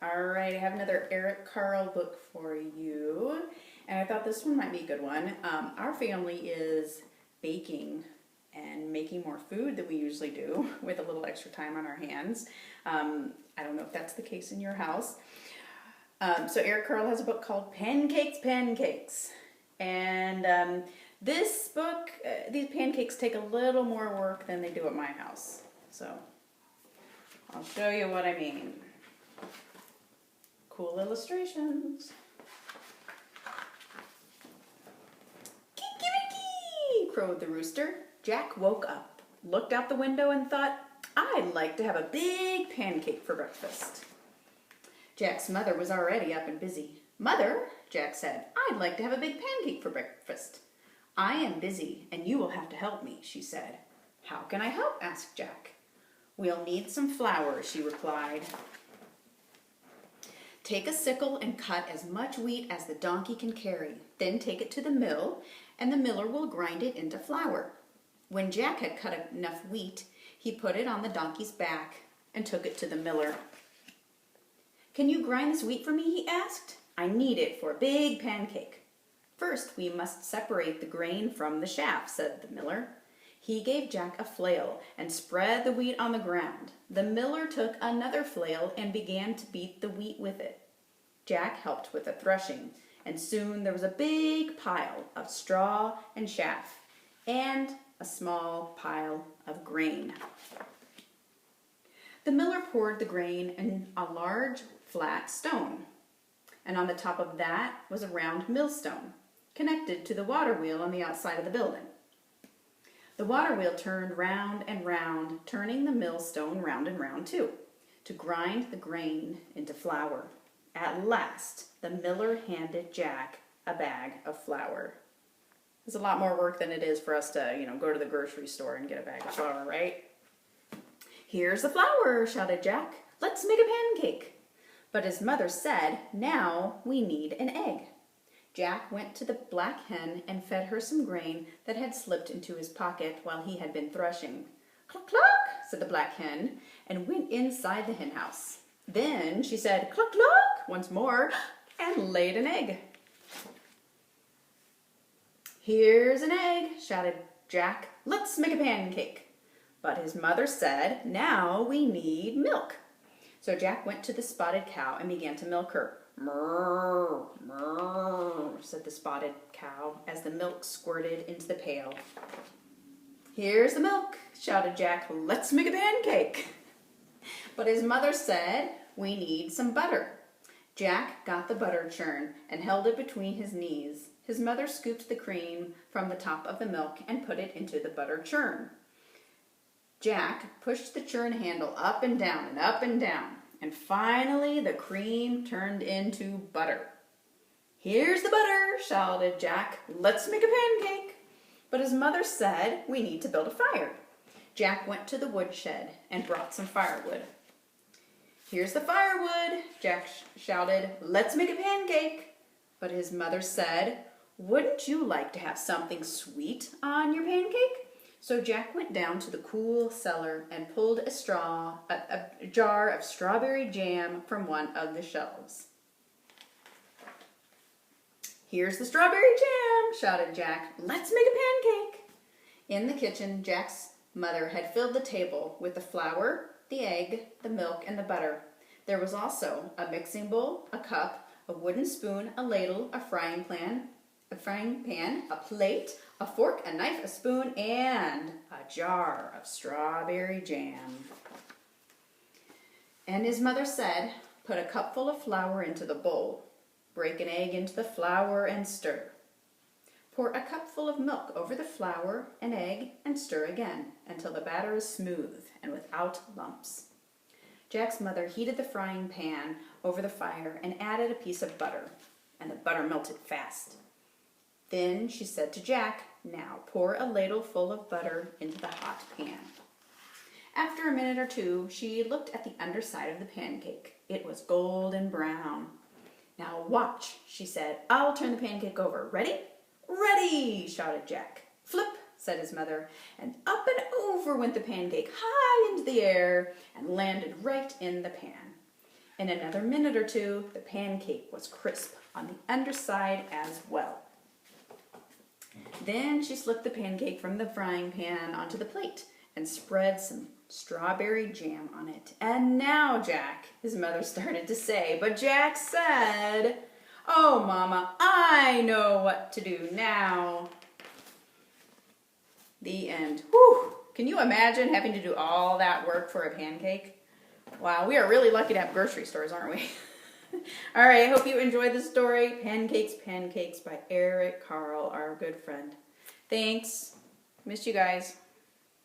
All right, I have another Eric Carle book for you, and I thought this one might be a good one. Our family is baking and making more food than we usually do with a little extra time on our hands. I don't know if that's the case in your house. So Eric Carle has a book called Pancakes, Pancakes. And this book, these pancakes take a little more work than they do at my house. So I'll show you what I mean. Cool illustrations. Kikiriki, crowed the rooster. Jack woke up, looked out the window and thought, I'd like to have a big pancake for breakfast. Jack's mother was already up and busy. Mother, Jack said, I'd like to have a big pancake for breakfast. I am busy and you will have to help me, she said. How can I help? Asked Jack. We'll need some flour, she replied. Take a sickle and cut as much wheat as the donkey can carry. Then take it to the mill, and the miller will grind it into flour. When Jack had cut enough wheat, he put it on the donkey's back and took it to the miller. Can you grind this wheat for me? He asked. I need it for a big pancake. First, we must separate the grain from the chaff, said the miller. He gave Jack a flail and spread the wheat on the ground. The miller took another flail and began to beat the wheat with it. Jack helped with the threshing, and soon there was a big pile of straw and chaff and a small pile of grain. The miller poured the grain in a large flat stone, and on the top of that was a round millstone connected to the water wheel on the outside of the building. The water wheel turned round and round, turning the millstone round and round too, to grind the grain into flour. At last, the miller handed Jack a bag of flour. It's a lot more work than it is for us to, go to the grocery store and get a bag of flour, right? Here's the flour, shouted Jack. Let's make a pancake. But his mother said, now we need an egg. Jack went to the black hen and fed her some grain that had slipped into his pocket while he had been threshing. Cluck, cluck, said the black hen, and went inside the hen house. Then she said, cluck, cluck, once more, and laid an egg. Here's an egg, shouted Jack. Let's make a pancake. But his mother said, now we need milk. So Jack went to the spotted cow and began to milk her. Mrrr, mrrr, said the spotted cow as the milk squirted into the pail. Here's the milk, shouted Jack. Let's make a pancake. But his mother said, we need some butter. Jack got the butter churn and held it between his knees. His mother scooped the cream from the top of the milk and put it into the butter churn. Jack pushed the churn handle up and down and up and down. And finally, the cream turned into butter. Here's the butter, shouted Jack. Let's make a pancake. But his mother said, we need to build a fire. Jack went to the woodshed and brought some firewood. Here's the firewood, Jack shouted. Let's make a pancake. But his mother said, wouldn't you like to have something sweet on your pancake? So Jack went down to the cool cellar and pulled a jar of strawberry jam from one of the shelves. Here's the strawberry jam, shouted Jack. Let's make a pancake. In the kitchen, Jack's mother had filled the table with the flour, the egg, the milk, and the butter. There was also a mixing bowl, a cup, a wooden spoon, a ladle, a frying pan, a plate, a fork, a knife, a spoon, and a jar of strawberry jam. And his mother said, put a cupful of flour into the bowl. Break an egg into the flour and stir. Pour a cupful of milk over the flour and egg and stir again until the batter is smooth and without lumps. Jack's mother heated the frying pan over the fire and added a piece of butter, and the butter melted fast. Then she said to Jack, now pour a ladle full of butter into the hot pan. After a minute or two, she looked at the underside of the pancake. It was golden brown. Now watch, she said. I'll turn the pancake over. Ready? Ready, shouted Jack. Flip, said his mother, and up and over went the pancake high into the air and landed right in the pan. In another minute or two, the pancake was crisp on the underside as well. Then she slipped the pancake from the frying pan onto the plate and spread some strawberry jam on it. "And now, Jack," his mother started to say, but Jack said, "Oh, Mama, I know what to do now." The end. Whew! Can you imagine having to do all that work for a pancake? Wow, we are really lucky to have grocery stores, aren't we? All right, I hope you enjoyed the story, Pancakes, Pancakes by Eric Carle, our good friend. Thanks. Missed you guys.